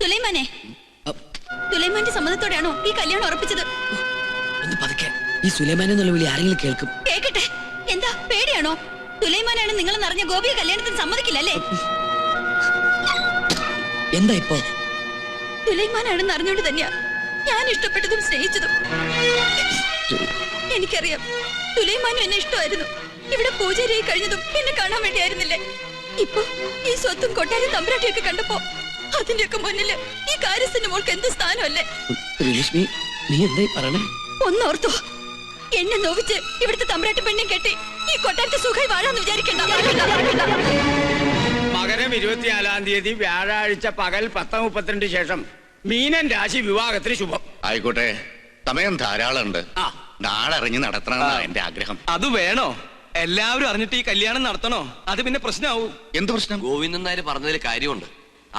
സുലൈമാനെ, സുലൈമാന്റെ സമ്മതത്തോടെയാണോ ഈ കല്യാണം ഉറപ്പിച്ചത്? ഒന്ന് പതുക്കെ. ഈ സുലൈമാൻ എന്നുള്ള വിളി ആരെങ്കിലും കേൾക്കും. കേക്കട്ടെ. എന്താ പേടിയാണോ? സുലൈമാനാണ് നിങ്ങൾ നിറഞ്ഞ ഗോപിയെ കല്യാണത്തിന് സമ്മതിക്കില്ലല്ലേ? എന്താ ഇപ്പോ? സുലൈമാനാണെന്ന് അറിഞ്ഞോണ്ട് തന്നെയാ ഞാൻ ഇഷ്ടപ്പെട്ടതും സ്നേഹിച്ചതും. എനിക്കറിയാം സുലൈമാനും എന്നെ ഇഷ്ടമായിരുന്നു. ഇവിടെ പൂജാരിയായി കഴിഞ്ഞതും എന്നെ കാണാൻ വേണ്ടിയായിരുന്നില്ലേ? ഇപ്പൊ ഈ സ്വത്തും കൊട്ടാരം തമ്പുരാട്ടിയൊക്കെ കണ്ടപ്പോ അതിന്റെയൊക്കെ മുന്നില് ഈ കാര്യസ്ഥന്റെ മോൾക്ക് എന്ത് സ്ഥാനമല്ലേ? നീ എന്തായി പറയണേ? ഒന്നോർത്തോ, എന്നെ നോവിച്ച് ഇവിടുത്തെ തമ്പുരാട്ടി പെണ്ണെ കെട്ടി ഈ കൊട്ടാരത്തെ സുഖമായി വാഴാന്ന് വിചാരിക്കണ്ട. മകരം 24-ാം തീയതി വ്യാഴാഴ്ച പകൽ 10:32 ശേഷം മീനൻ രാശി വിവാഹത്തിന് ശുഭം. ആയിക്കോട്ടെ, സമയം ധാരാളമുണ്ട്. നാളെ അറിഞ്ഞ് നടത്തണമെന്നാണ് എന്റെ ആഗ്രഹം. അത് വേണോ? എല്ലാവരും അറിഞ്ഞിട്ട് ഈ കല്യാണം നടത്തണോ? അത് പിന്നെ പ്രശ്നമാവും. എന്ത് പ്രശ്നം? ഗോവിന്ദൻ നായർ പറഞ്ഞതിൽ കാര്യമുണ്ട്.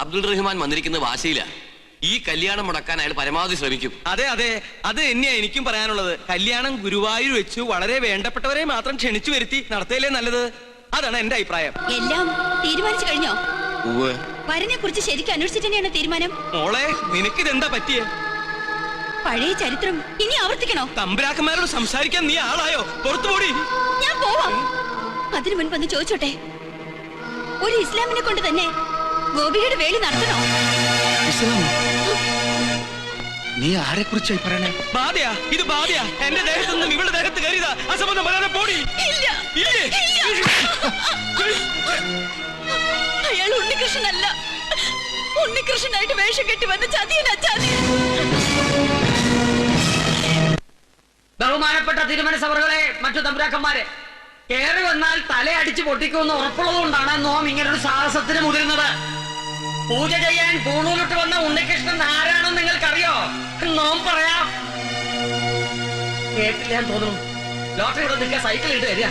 അബ്ദുൾ റഹ്മാൻ വന്നിരിക്കുന്ന വാശിയില്ല. ഈ കല്യാണം മുടക്കാൻ അയാൾ പരമാവധി ശ്രമിക്കും. അതെ അതെ, അത് തന്നെയാ എനിക്കും പറയാനുള്ളത്. കല്യാണം ഗുരുവായൂർ വെച്ചു വളരെ വേണ്ടപ്പെട്ടവരെ മാത്രം ക്ഷണിച്ചു വരുത്തി നടത്തിയല്ലേ നല്ലത്. അതാണ് എന്റെ അഭിപ്രായം. എല്ലാം തീരുമാനിച്ചു കഴിഞ്ഞോ? വരനെ കുറിച്ച് ശരിക്കും അന്വേഷിച്ചിട്ട് തന്നെയാണ് തീരുമാനം. മോളെ, നിനക്കിതെന്താ പറ്റിയേ? പഴയ ചരിത്രം ഇനി ആവർത്തിക്കണോ? തമ്പുരാക്കന്മാരോട് സംസാരിക്കാൻ നീ ആളായോ? പുറത്തു പോടി. ഞാൻ പോവാം. അതിനു മുൻപ് ഒന്ന് ചോദിച്ചോട്ടെ, ഒരു ഇസ്ലാമിനെ കൊണ്ട് തന്നെ ഗോപിയുടെ വേളി നടത്തണോ? നീ ആരെ കുറിച്ചായി പറയണേ? ബാധയാ, ഇത് ബാധയാ. എന്റെ ദേഹത്തൊന്നും ഇവളുടെ ദേഹത്ത് കരുതാ. അസംബന്ധം പറയാതെ പോടി. ഇല്ല. അയാൾ ഉണ്ണികൃഷ്ണനല്ല. ഉണ്ണികൃഷ്ണനായിട്ട് വേഷം കെട്ടി വന്ന ചതിയനാ, ചതിയൻ. ബഹുമാനപ്പെട്ട തിരുമനസഭകളെ, മറ്റു തമ്പുരാക്കന്മാരെ, കേറി വന്നാൽ തലയടിച്ച് പൊട്ടിക്കുമെന്ന് ഉറപ്പുള്ളതുകൊണ്ടാണ് നോം ഇങ്ങനൊരു സാഹസത്തിന് മുതിരുന്നത്. പൂജ ചെയ്യാൻ പൂണൂലിട്ട് വന്ന ഉണ്ണികൃഷ്ണൻ ആരാണെന്ന് നിങ്ങൾക്കറിയോ? നോം പറയാം. കേട്ടില്ല എന്ന് തോന്നുന്നു. ലോട്ടറി ഇവിടെ നിൽക്കുക, സൈക്കിൾ ഇട്ട് വരിക.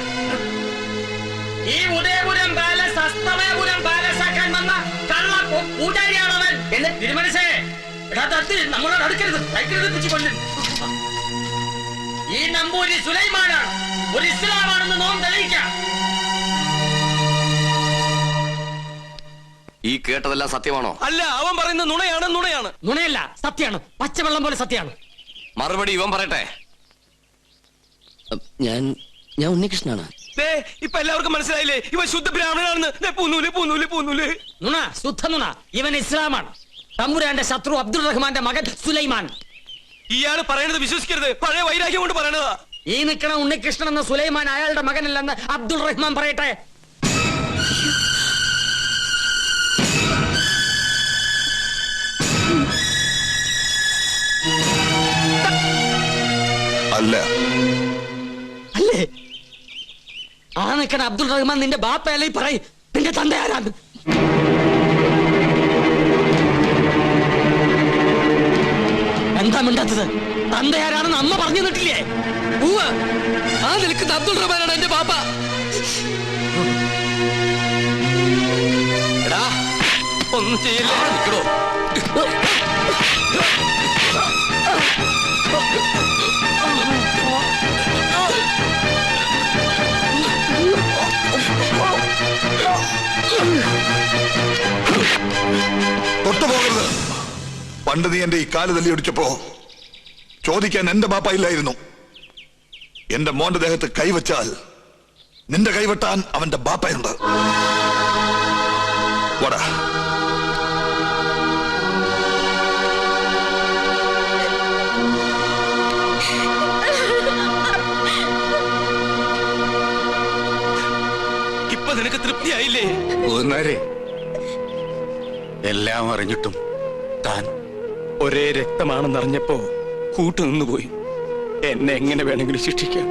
ഈ ഉദയപുരം പാലസ് അസ്തമയപുരം പാലസ് ആക്കാൻ വന്ന കള്ള പൂജാരിയാണവൻ. എന്ന് തിരുമനസേ, നമ്മളോട് അടുക്കരുത്. സൈക്കിൾ എടുപ്പിച്ച് കൊല്ലും. ഈ നമ്പൂരി സുലൈമാനാണ്, ഒരു ഇസ്ലാമാണെന്ന് നോം തെളിയിക്കാം. ഈ കേട്ടതെല്ലാം സത്യമാണോ? അല്ല, അവൻ പറയുന്നത് നുണയാണ്. നുണയല്ല, സത്യമാണ്. പച്ചവെള്ളം പോലെ സത്യമാണ്. മറുപടി ഇവൻ പറയട്ടെ. ഞാൻ ഉണ്ണികൃഷ്ണനാണ്. ഇപ്പൊ എല്ലാവർക്കും മനസ്സിലായില്ലേ ഇവൻ ശുദ്ധ ബ്രാഹ്മണനാണെന്ന്? പൂന്നൂല്. നുണ, ശുദ്ധ നുണ. ഇവൻ ഇസ്ലാമാണ്. തമ്പുരാന്റെ ശത്രു അബ്ദുൾ റഹ്മാന്റെ മകൻ സുലൈമാൻ. ഇയാള് പറയുന്നത് വിശ്വസിക്കരുത്. പഴയ വൈരാഗ്യം കൊണ്ട് പറയണതാ. ഈ നിൽക്കണ ഉണ്ണികൃഷ്ണൻ എന്ന സുലൈമാൻ അയാളുടെ മകനല്ലെന്ന് അബ്ദുൾ റഹ്മാൻ പറയട്ടെ. അല്ലേ? ആ നിൽക്കണ അബ്ദുൾ റഹ്മാൻ നിന്റെ ബാപ്പയല്ലേ? പറയും, നിന്റെ തന്ത ആരാണ്? എന്താ മിണ്ടാത്തത്? തന്ത ആരാണെന്ന് അമ്മ പറഞ്ഞു തന്നിട്ടില്ലേ? ആ നിൽക്കുന്ന അബ്ദുൾ റഹ്മാനാണ് എന്റെ പാപ്പ. എടാ, ഒന്നും ചെയ്യില്ല. നിൽക്കണോ? തൊട്ടുപോകരുത്. പണ്ട് നീ എന്റെ ഈ കാല് തല്ലിയൊടിച്ചപ്പോ ചോദിക്കാൻ എന്റെ ബാപ്പ ഇല്ലായിരുന്നു. എന്റെ മോന്റെ ദേഹത്ത് കൈവച്ചാൽ നിന്റെ കൈവെട്ടാൻ അവന്റെ ബാപ്പയുണ്ട്. വടാ. ഇപ്പൊ നിനക്ക് തൃപ്തിയായില്ലേ? എല്ലാം അറിഞ്ഞിട്ടും താൻ ഒരേ രക്തമാണെന്നറിഞ്ഞപ്പോ കൂട്ടുനിന്നുപോയി. എന്നെ എങ്ങനെ വേണമെങ്കിലും ശിക്ഷിക്കാം.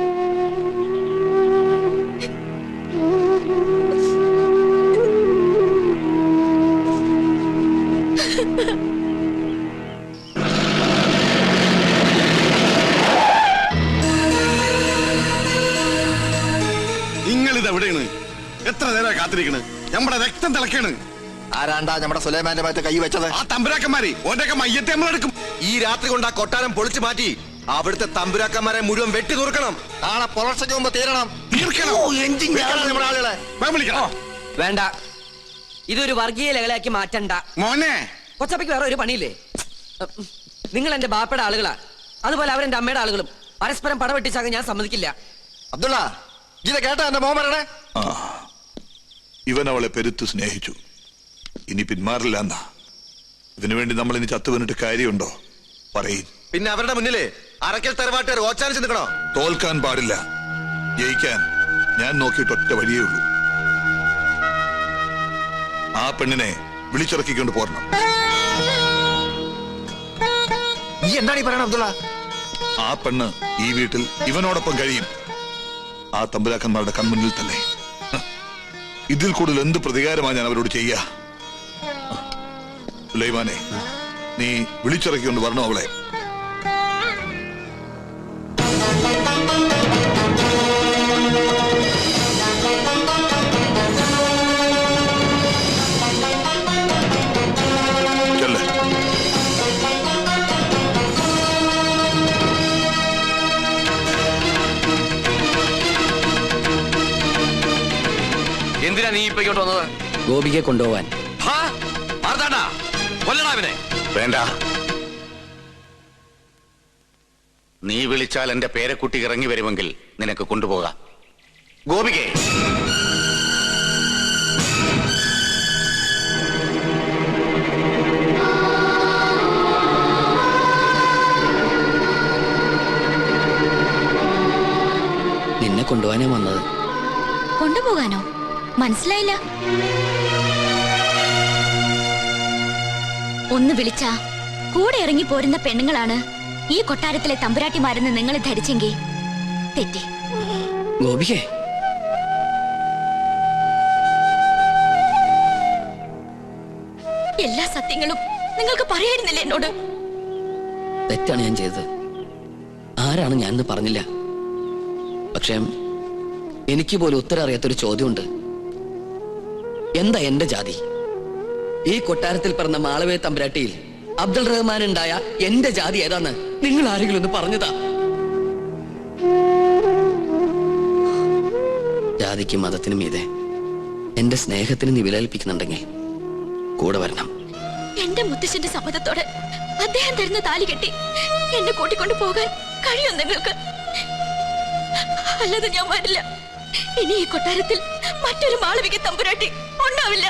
നിങ്ങളിതെവിടെയാണ്? എത്ര നേരം കാത്തിരിക്കണ്? നമ്മുടെ രക്തം തിളക്കാണ്. ആരാണ്ടാ നമ്മുടെ സുലൈമാന്റെ മറ്റേ കൈ വെച്ചത്? ആ തമ്പുരാക്കന്മാര്. ഓന്റെയൊക്കെ മയ്യത്തെ നമ്മളെടുക്കും. ഈ രാത്രി കൊണ്ട് ആ കൊട്ടാരം പൊളിച്ചു മാറ്റി അവിടുത്തെ തമ്പുരാക്കന്മാരെ മുഴുവൻ വെട്ടി നുറുക്കണം. നാളെ പുലർച്ചയ്ക്ക് മുമ്പ് തീരണം. നമ്മുടെ ആളുകളെ വേണ്ട, ഇതൊരു വർഗീയ ലഹളയാക്കി മാറ്റണ്ട. മോനെ, കൊച്ചപ്പയ്ക്ക് വേറെ ഒരു പണിയില്ലേ? നിങ്ങൾ എന്റെ ബാപ്പയുടെ ആളുകളാ, അതുപോലെ അവരെന്റെ അമ്മയുടെ ആളുകളും. പരസ്പരം പടവെട്ടിച്ചാകാൻ ഞാൻ സമ്മതിക്കില്ല. അബ്ദുള്ള, ഇത് കേട്ടാ എന്റെ മോൻ പറയണേ? ആ, ഇവൻ അവളെ പെരുത്ത് സ്നേഹിച്ചു. ഇനി പിന്മാറില്ല എന്നാ. ഇതിനു വേണ്ടി നമ്മൾ ഇനി ചത്തുവന്നിട്ട് കാര്യമുണ്ടോ? പറയും. പിന്നെ അവരുടെ മുന്നില് അരക്കൽ തറവാട്ടുകാർ ഓച്ചാനിച്ച് നിൽക്കണോ? തോൽക്കാൻ പാടില്ല. ജയിക്കാൻ ഞാൻ നോക്കിയിട്ട് ഒറ്റ വഴിയേ ഉള്ളൂ. ആ പെണ്ണിനെ വിളിച്ചിറക്കിക്കൊണ്ട് പോരണം. നീ എന്താണ് ഈ പറയണ അബ്ദുള്ള? ആ പെണ്ണ് ഈ വീട്ടിൽ ഇവനോടൊപ്പം കഴിയും. ആ തമ്പുരാക്കന്മാരുടെ കൺമുന്നിൽ തന്നെ. ഇതിൽ കൂടുതൽ എന്ത് പ്രതികാരമാണ് ഞാൻ അവരോട് ചെയ്യാ? സുലൈമാനെ, നീ വിളിച്ചിറക്കിക്കൊണ്ട് വരണോ അവളെ? ചെല്ല്. എന്തിനാ നീ ഇപ്പൊ ഇങ്ങോട്ട് വന്നത്? ഗോപികയെ കൊണ്ടുപോവാൻ. ഹാ? മാർത്താണ്ഡ, കൊല്ലടാ ഇവനെ. വേണ്ട. നീ വിളിച്ചാൽ എന്റെ പേരക്കുട്ടി ഇറങ്ങി വരുമെങ്കിൽ നിനക്ക് കൊണ്ടുപോകാം. ഗോപികേ, നിന്നെ കൊണ്ടുപോകാനേ വന്നത്. കൊണ്ടുപോകാനോ? മനസ്സിലായില്ല. ഒന്ന് വിളിച്ചാ കൂടെ ഇറങ്ങി പോരുന്ന പെണ്ണുങ്ങളാണ് ഈ കൊട്ടാരത്തിലെ തമ്പുരാട്ടിമാരെന്ന് നിങ്ങൾ ധരിച്ചെങ്കിൽ തെറ്റി. ഗോപികേ, എല്ലാ സത്യങ്ങളും നിങ്ങൾക്ക് പറയായിരുന്നില്ല എന്നോട്. തെറ്റാണ് ഞാൻ ചെയ്തത്. ആരാണ് ഞാനെന്ന് പറഞ്ഞില്ല. പക്ഷേ എനിക്ക് പോലും ഉത്തരം അറിയാത്തൊരു ചോദ്യമുണ്ട്. എന്താ എന്റെ ജാതി? ഈ കൊട്ടാരത്തിൽ പിറന്ന മാളവേ തമ്പുരാട്ടിയിൽ അബ്ദുൾ റഹ്മാൻ ഉണ്ടായ എന്റെ ജാതി ഏതാന്ന് നിങ്ങൾ ആരെങ്കിലും ഒന്ന് പറഞ്ഞതാ? ജാതിക്കും മതത്തിനും മീതെ എന്റെ സ്നേഹത്തിന് നീ വിലകൽപ്പിക്കുന്നുണ്ടെങ്കിൽ കൂടെ വരണം. എന്റെ മുത്തശ്ശന്റെ സമ്മതത്തോടെ അദ്ദേഹം തരുന്ന താലി കെട്ടി എന്നെ കൂട്ടിക്കൊണ്ടു പോകാൻ കഴിയും നിങ്ങൾക്ക്. അല്ലാതെ ഞാൻ വരില്ല. ഇനി ഈ കൊട്ടാരത്തിൽ മറ്റൊരു മാളവിക തമ്പുരാട്ടി ഉണ്ടാവില്ല.